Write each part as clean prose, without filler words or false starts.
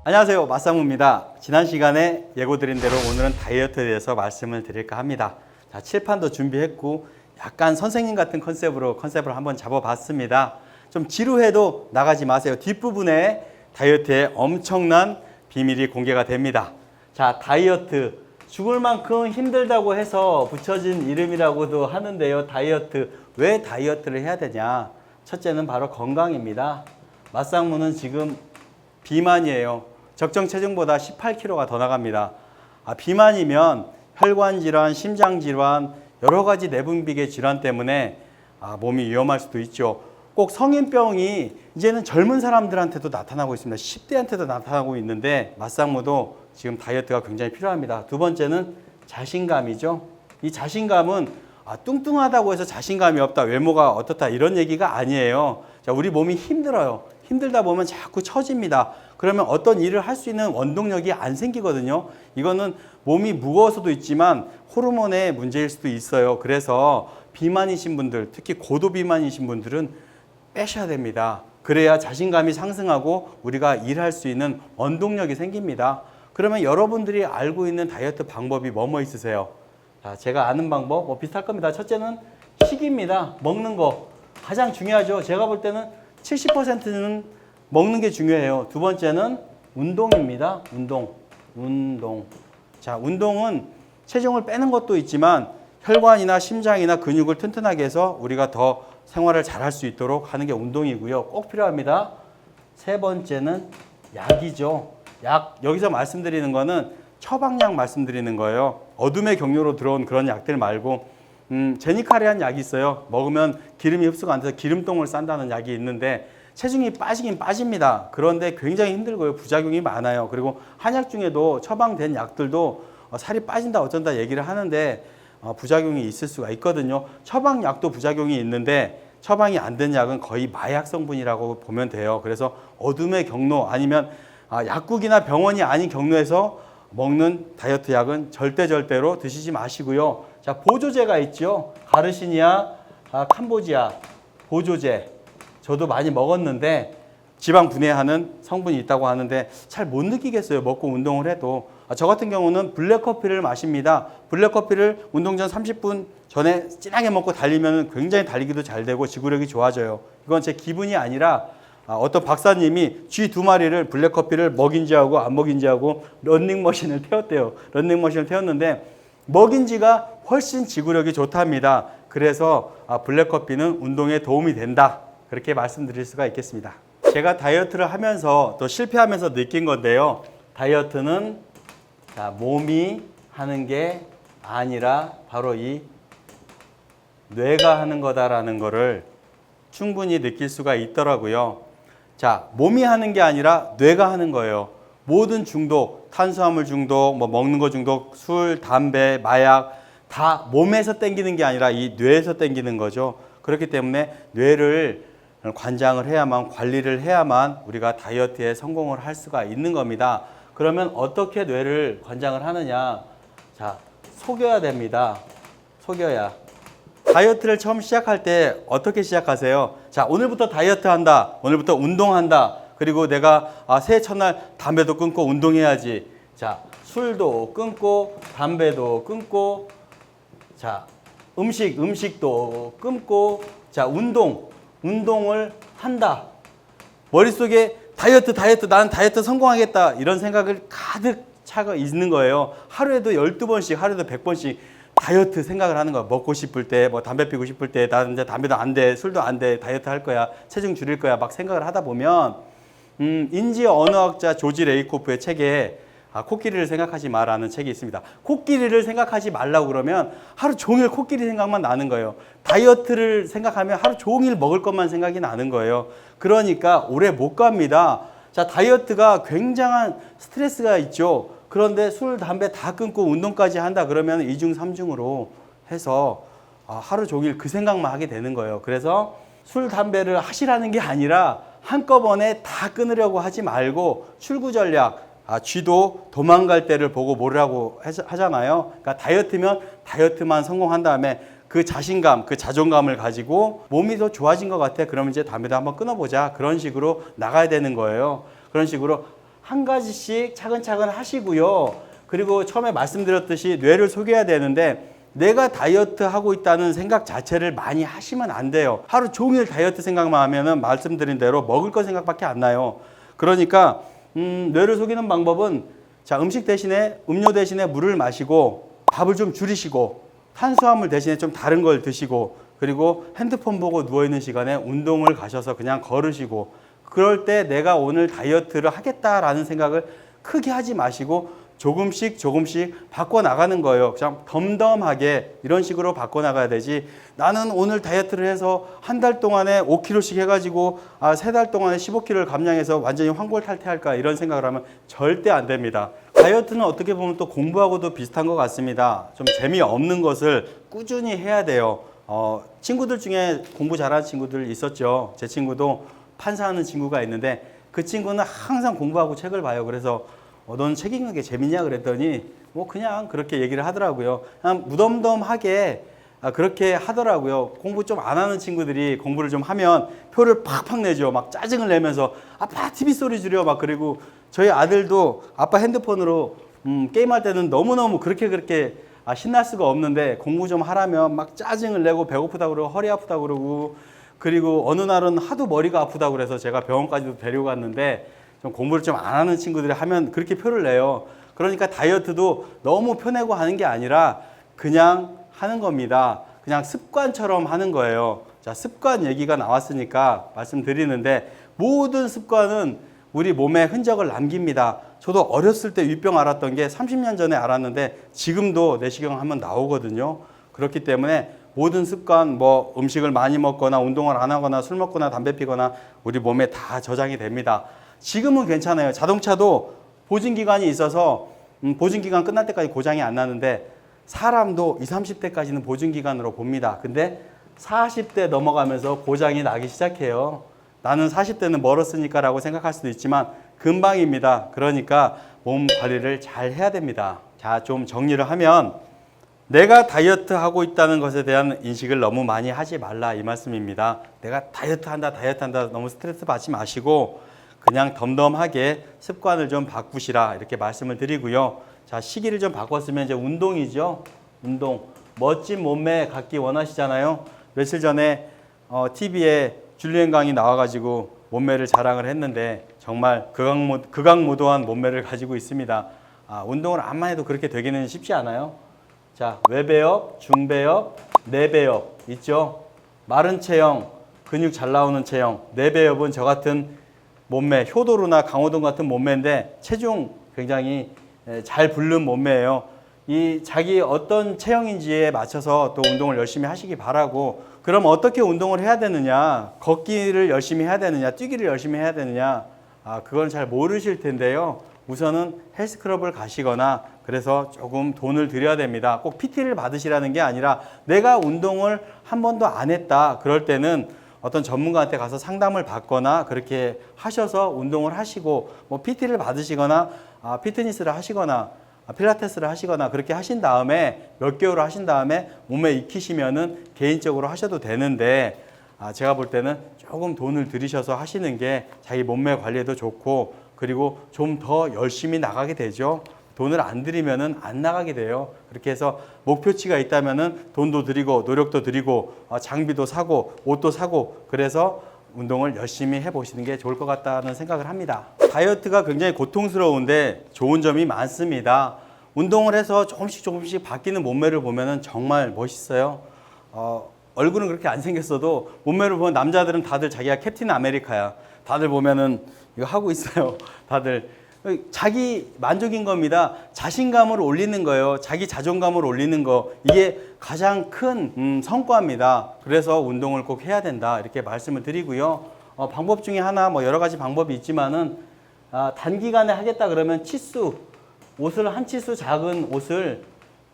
안녕하세요, 맞상무입니다. 지난 시간에 예고드린 대로 오늘은 다이어트에 대해서 말씀을 드릴까 합니다. 자, 칠판도 준비했고 약간 선생님 같은 컨셉을 한번 잡아봤습니다. 좀 지루해도 나가지 마세요. 뒷부분에 다이어트의 엄청난 비밀이 공개가 됩니다. 자, 다이어트 죽을 만큼 힘들다고 해서 붙여진 이름이라고도 하는데요. 다이어트, 왜 다이어트를 해야 되냐? 첫째는 바로 건강입니다. 맞상무는 지금 비만이에요. 적정 체중보다 18kg가 더 나갑니다. 비만이면 혈관 질환, 심장 질환, 여러 가지 내분비계 질환 때문에 몸이 위험할 수도 있죠. 꼭 성인병이 이제는 젊은 사람들한테도 나타나고 있습니다. 10대한테도 나타나고 있는데 맞상무도 지금 다이어트가 굉장히 필요합니다. 두 번째는 자신감이죠. 이 자신감은 뚱뚱하다고 해서 자신감이 없다, 외모가 어떻다 이런 얘기가 아니에요. 자, 우리 몸이 힘들어요. 힘들다 보면 자꾸 처집니다. 그러면 어떤 일을 할 수 있는 원동력이 안 생기거든요. 이거는 몸이 무거워서도 있지만 호르몬의 문제일 수도 있어요. 그래서 비만이신 분들, 특히 고도 비만이신 분들은 빼셔야 됩니다. 그래야 자신감이 상승하고 우리가 일할 수 있는 원동력이 생깁니다. 그러면 여러분들이 알고 있는 다이어트 방법이 뭐뭐 있으세요? 자, 제가 아는 방법 뭐 비슷할 겁니다. 첫째는 식이입니다. 먹는 거 가장 중요하죠. 제가 볼 때는 70%는 먹는 게 중요해요. 두 번째는 운동입니다. 운동. 자, 운동은 체중을 빼는 것도 있지만 혈관이나 심장이나 근육을 튼튼하게 해서 우리가 더 생활을 잘할 수 있도록 하는 게 운동이고요. 꼭 필요합니다. 세 번째는 약이죠. 약, 여기서 말씀드리는 거는 처방약 말씀드리는 거예요. 어둠의 경로로 들어온 그런 약들 말고 제니칼이라는 약이 있어요. 먹으면 기름이 흡수가 안 돼서 기름똥을 싼다는 약이 있는데 체중이 빠지긴 빠집니다. 그런데 굉장히 힘들고요. 부작용이 많아요. 그리고 한약 중에도 처방된 약들도 살이 빠진다 어쩐다 얘기를 하는데 부작용이 있을 수가 있거든요. 처방약도 부작용이 있는데 처방이 안 된 약은 거의 마약 성분이라고 보면 돼요. 그래서 어둠의 경로 아니면 약국이나 병원이 아닌 경로에서 먹는 다이어트 약은 절대로 드시지 마시고요. 자, 보조제가 있죠. 가르시니아, 캄보지아 보조제. 저도 많이 먹었는데 지방 분해하는 성분이 있다고 하는데 잘 못 느끼겠어요. 먹고 운동을 해도. 저 같은 경우는 블랙커피를 마십니다. 블랙커피를 운동 전 30분 전에 진하게 먹고 달리면 굉장히 달리기도 잘 되고 지구력이 좋아져요. 이건 제 기분이 아니라 어떤 박사님이 쥐 2마리를 블랙커피를 먹인지 하고 안 먹인지 하고 런닝머신을 태웠대요. 런닝머신을 태웠는데 먹인 쥐가 훨씬 지구력이 좋답니다. 그래서 블랙커피는 운동에 도움이 된다. 그렇게 말씀드릴 수가 있겠습니다. 제가 다이어트를 하면서 또 실패하면서 느낀 건데요. 다이어트는 몸이 하는 게 아니라 바로 이 뇌가 하는 거다라는 거를 충분히 느낄 수가 있더라고요. 자, 몸이 하는 게 아니라 뇌가 하는 거예요. 모든 중독, 탄수화물 중독, 먹는 거 중독, 술, 담배, 마약 다 몸에서 땡기는 게 아니라 이 뇌에서 땡기는 거죠. 그렇기 때문에 뇌를 관장을 해야만, 관리를 해야만 우리가 다이어트에 성공을 할 수가 있는 겁니다. 그러면 어떻게 뇌를 관장을 하느냐? 자, 속여야 됩니다. 속여야. 다이어트를 처음 시작할 때 어떻게 시작하세요? 자, 오늘부터 다이어트 한다. 오늘부터 운동한다. 그리고 내가 새해 첫날 담배도 끊고 운동해야지. 자, 술도 끊고 담배도 끊고 자, 음식도 끊고 자, 운동을 한다. 머릿속에 다이어트 나는 다이어트 성공하겠다 이런 생각을 가득 차고 있는 거예요. 하루에도 12번씩 하루에도 100번씩 다이어트 생각을 하는 거야. 먹고 싶을 때, 담배 피고 싶을 때, 나 이제 담배도 안 돼, 술도 안 돼, 다이어트 할 거야, 체중 줄일 거야, 막 생각을 하다 보면 인지 언어학자 조지 레이코프의 책에 코끼리를 생각하지 마라는 책이 있습니다. 코끼리를 생각하지 말라고 그러면 하루 종일 코끼리 생각만 나는 거예요. 다이어트를 생각하면 하루 종일 먹을 것만 생각이 나는 거예요. 그러니까 오래 못 갑니다. 자, 다이어트가 굉장한 스트레스가 있죠. 그런데 술, 담배 다 끊고 운동까지 한다 그러면 2중, 3중으로 해서 하루 종일 그 생각만 하게 되는 거예요. 그래서 술, 담배를 하시라는 게 아니라 한꺼번에 다 끊으려고 하지 말고 출구 전략, 쥐도 도망갈 때를 보고 뭐라고 하잖아요. 그러니까 다이어트면 다이어트만 성공한 다음에 그 자신감, 그 자존감을 가지고 몸이 더 좋아진 것 같아. 그러면 이제 담배도 한번 끊어보자. 그런 식으로 나가야 되는 거예요. 그런 식으로 한 가지씩 차근차근 하시고요. 그리고 처음에 말씀드렸듯이 뇌를 속여야 되는데 내가 다이어트 하고 있다는 생각 자체를 많이 하시면 안 돼요. 하루 종일 다이어트 생각만 하면은 말씀드린 대로 먹을 거 생각밖에 안 나요. 그러니까 뇌를 속이는 방법은 자, 음식 대신에 음료 대신에 물을 마시고 밥을 좀 줄이시고 탄수화물 대신에 좀 다른 걸 드시고 그리고 핸드폰 보고 누워있는 시간에 운동을 가셔서 그냥 걸으시고 그럴 때 내가 오늘 다이어트를 하겠다라는 생각을 크게 하지 마시고 조금씩 바꿔나가는 거예요. 그냥 덤덤하게 이런 식으로 바꿔나가야 되지 나는 오늘 다이어트를 해서 한 달 동안에 5kg씩 해가지고 3달 동안에 15kg를 감량해서 완전히 환골탈태할까 이런 생각을 하면 절대 안 됩니다. 다이어트는 어떻게 보면 또 공부하고도 비슷한 것 같습니다. 좀 재미없는 것을 꾸준히 해야 돼요. 친구들 중에 공부 잘하는 친구들 있었죠. 제 친구도 판사하는 친구가 있는데 그 친구는 항상 공부하고 책을 봐요. 그래서 너는 책 읽는 게 재밌냐 그랬더니 뭐 그냥 그렇게 얘기를 하더라고요. 그냥 무덤덤하게 그렇게 하더라고요. 공부 좀 안 하는 친구들이 공부를 좀 하면 표를 팍팍 내죠. 막 짜증을 내면서 아빠 TV 소리 줄여 막 그리고 저희 아들도 아빠 핸드폰으로 게임할 때는 너무너무 그렇게 신날 수가 없는데 공부 좀 하라면 막 짜증을 내고 배고프다고 그러고 허리 아프다고 그러고 그리고 어느 날은 하도 머리가 아프다고 그래서 제가 병원까지도 데리고 갔는데 좀 공부를 좀 안 하는 친구들이 하면 그렇게 표를 내요. 그러니까 다이어트도 너무 펴내고 하는 게 아니라 그냥 하는 겁니다. 그냥 습관처럼 하는 거예요. 자, 습관 얘기가 나왔으니까 말씀드리는데 모든 습관은 우리 몸에 흔적을 남깁니다. 저도 어렸을 때 위병 알았던 게 30년 전에 알았는데 지금도 내시경 하면 나오거든요. 그렇기 때문에 모든 습관, 뭐 음식을 많이 먹거나 운동을 안 하거나 술 먹거나 담배 피거나 우리 몸에 다 저장이 됩니다. 지금은 괜찮아요. 자동차도 보증기간이 있어서 보증기간 끝날 때까지 고장이 안 나는데 사람도 20, 30대까지는 보증기간으로 봅니다. 근데 40대 넘어가면서 고장이 나기 시작해요. 나는 40대는 멀었으니까 라고 생각할 수도 있지만 금방입니다. 그러니까 몸 관리를 잘 해야 됩니다. 자, 좀 정리를 하면 내가 다이어트 하고 있다는 것에 대한 인식을 너무 많이 하지 말라 이 말씀입니다. 내가 다이어트 한다 너무 스트레스 받지 마시고 그냥 덤덤하게 습관을 좀 바꾸시라 이렇게 말씀을 드리고요. 자, 시기를 좀 바꿨으면 이제 운동이죠. 운동. 멋진 몸매 갖기 원하시잖아요. 며칠 전에 TV에 줄리엔 강이 나와가지고 몸매를 자랑을 했는데 정말 극악무도한 몸매를 가지고 있습니다. 운동을 암만 해도 그렇게 되기는 쉽지 않아요. 자, 외배업, 중배업, 내배업 있죠. 마른 체형, 근육 잘 나오는 체형. 내배업은 저 같은 몸매, 효도루나 강호동 같은 몸매인데 체중 굉장히 잘 붓는 몸매예요. 이 자기 어떤 체형인지에 맞춰서 또 운동을 열심히 하시기 바라고 그럼 어떻게 운동을 해야 되느냐 걷기를 열심히 해야 되느냐 뛰기를 열심히 해야 되느냐 그건 잘 모르실 텐데요. 우선은 헬스클럽을 가시거나 그래서 조금 돈을 들여야 됩니다. 꼭 PT를 받으시라는 게 아니라 내가 운동을 한 번도 안 했다 그럴 때는 어떤 전문가한테 가서 상담을 받거나 그렇게 하셔서 운동을 하시고 뭐 PT를 받으시거나 피트니스를 하시거나 필라테스를 하시거나 그렇게 하신 다음에 몇 개월 하신 다음에 몸에 익히시면은 개인적으로 하셔도 되는데 제가 볼 때는 조금 돈을 들이셔서 하시는 게 자기 몸매 관리에도 좋고 그리고 좀 더 열심히 나가게 되죠. 돈을 안 들이면은 안 나가게 돼요. 그렇게 해서 목표치가 있다면은 돈도 들이고 노력도 들이고 장비도 사고 옷도 사고 그래서 운동을 열심히 해보시는 게 좋을 것 같다는 생각을 합니다. 다이어트가 굉장히 고통스러운데 좋은 점이 많습니다. 운동을 해서 조금씩 바뀌는 몸매를 보면은 정말 멋있어요. 얼굴은 그렇게 안 생겼어도 몸매를 보면 남자들은 다들 자기가 캡틴 아메리카야. 다들 보면은 이거 하고 있어요. 다들. 자기 만족인 겁니다. 자신감을 올리는 거예요. 자기 자존감을 올리는 거. 이게 가장 큰 성과입니다. 그래서 운동을 꼭 해야 된다. 이렇게 말씀을 드리고요. 방법 중에 하나 뭐 여러 가지 방법이 있지만은 단기간에 하겠다 그러면 치수 옷을 한 치수 작은 옷을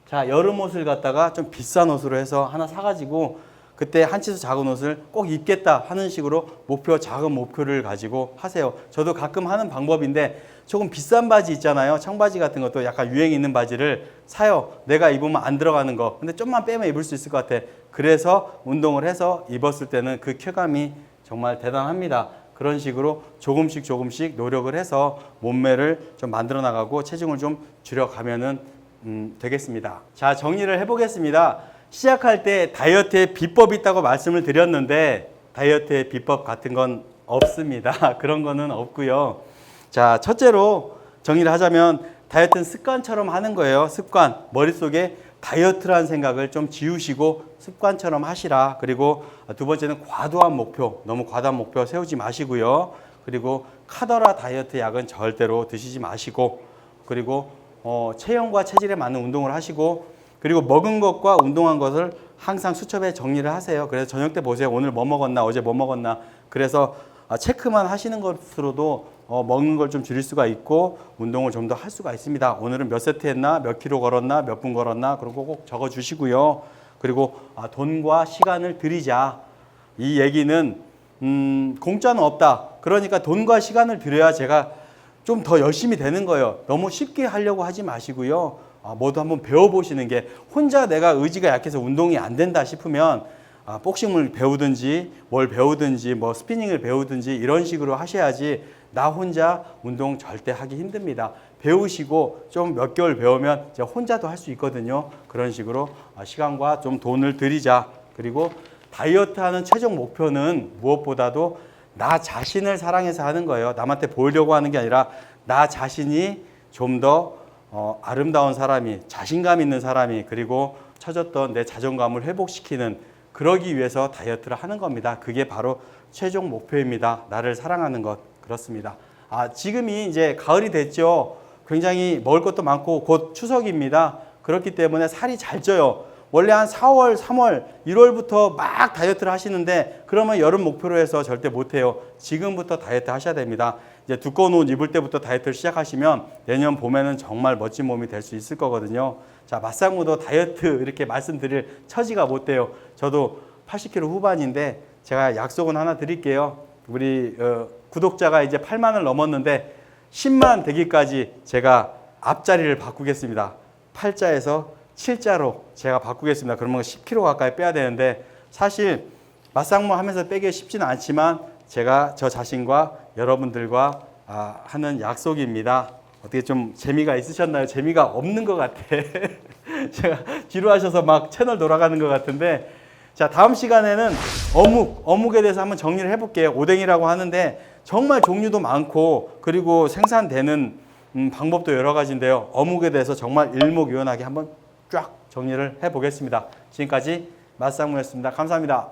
자 여름 옷을 갖다가 좀 비싼 옷으로 해서 하나 사가지고 그때 한 치수 작은 옷을 꼭 입겠다 하는 식으로 작은 목표를 가지고 하세요. 저도 가끔 하는 방법인데 조금 비싼 바지 있잖아요. 청바지 같은 것도 약간 유행 있는 바지를 사요. 내가 입으면 안 들어가는 거. 근데 좀만 빼면 입을 수 있을 것 같아. 그래서 운동을 해서 입었을 때는 그 쾌감이 정말 대단합니다. 그런 식으로 조금씩 노력을 해서 몸매를 좀 만들어 나가고 체중을 좀 줄여가면은 되겠습니다. 자, 정리를 해보겠습니다. 시작할 때 다이어트에 비법이 있다고 말씀을 드렸는데 다이어트의 비법 같은 건 없습니다. 그런 거는 없고요. 자, 첫째로 정리를 하자면 다이어트는 습관처럼 하는 거예요. 습관. 머릿속에 다이어트라는 생각을 좀 지우시고 습관처럼 하시라. 그리고 두 번째는 과도한 목표, 너무 과도한 목표 세우지 마시고요. 그리고 카더라 다이어트 약은 절대로 드시지 마시고, 그리고 체형과 체질에 맞는 운동을 하시고, 그리고 먹은 것과 운동한 것을 항상 수첩에 정리를 하세요. 그래서 저녁 때 보세요. 오늘 뭐 먹었나, 어제 뭐 먹었나. 그래서 체크만 하시는 것으로도 먹는 걸 좀 줄일 수가 있고 운동을 좀 더 할 수가 있습니다. 오늘은 몇 세트 했나, 몇 킬로 걸었나, 몇 분 걸었나, 그리고 꼭 적어 주시고요. 그리고 돈과 시간을 들이자. 이 얘기는 공짜는 없다. 그러니까 돈과 시간을 들여야 제가 좀 더 열심히 되는 거예요. 너무 쉽게 하려고 하지 마시고요. 모두 한번 배워보시는 게, 혼자 내가 의지가 약해서 운동이 안 된다 싶으면 복싱을 배우든지 뭘 배우든지 뭐 스피닝을 배우든지 이런 식으로 하셔야지, 나 혼자 운동 절대 하기 힘듭니다. 배우시고 좀 몇 개월 배우면 이제 혼자도 할 수 있거든요. 그런 식으로 시간과 좀 돈을 들이자. 그리고 다이어트 하는 최종 목표는 무엇보다도 나 자신을 사랑해서 하는 거예요. 남한테 보이려고 하는 게 아니라 나 자신이 좀 더 아름다운 사람이, 자신감 있는 사람이, 그리고 처졌던 내 자존감을 회복시키는, 그러기 위해서 다이어트를 하는 겁니다. 그게 바로 최종 목표입니다. 나를 사랑하는 것. 그렇습니다. 지금이 이제 가을이 됐죠. 굉장히 먹을 것도 많고 곧 추석입니다. 그렇기 때문에 살이 잘 쪄요. 원래 한 4월, 3월, 1월부터 막 다이어트를 하시는데 그러면 여름 목표로 해서 절대 못해요. 지금부터 다이어트 하셔야 됩니다. 이제 두꺼운 옷 입을 때부터 다이어트를 시작하시면 내년 봄에는 정말 멋진 몸이 될 수 있을 거거든요. 자, 맞상무도 다이어트 이렇게 말씀드릴 처지가 못 돼요. 저도 80kg 후반인데 제가 약속은 하나 드릴게요. 우리 구독자가 이제 8만을 넘었는데 10만 되기까지 제가 앞자리를 바꾸겠습니다. 8자에서 7자로 제가 바꾸겠습니다. 그러면 10kg 가까이 빼야 되는데, 사실 맞상무 하면서 빼기 쉽지는 않지만 제가 저 자신과 여러분들과 하는 약속입니다. 어떻게 좀 재미가 있으셨나요? 재미가 없는 것 같아. 제가 지루하셔서 막 채널 돌아가는 것 같은데, 자, 다음 시간에는 어묵에 대해서 한번 정리를 해볼게요. 오뎅이라고 하는데 정말 종류도 많고 그리고 생산되는 방법도 여러 가지인데요. 어묵에 대해서 정말 일목요연하게 한번 쫙 정리를 해보겠습니다. 지금까지 맛상무였습니다. 감사합니다.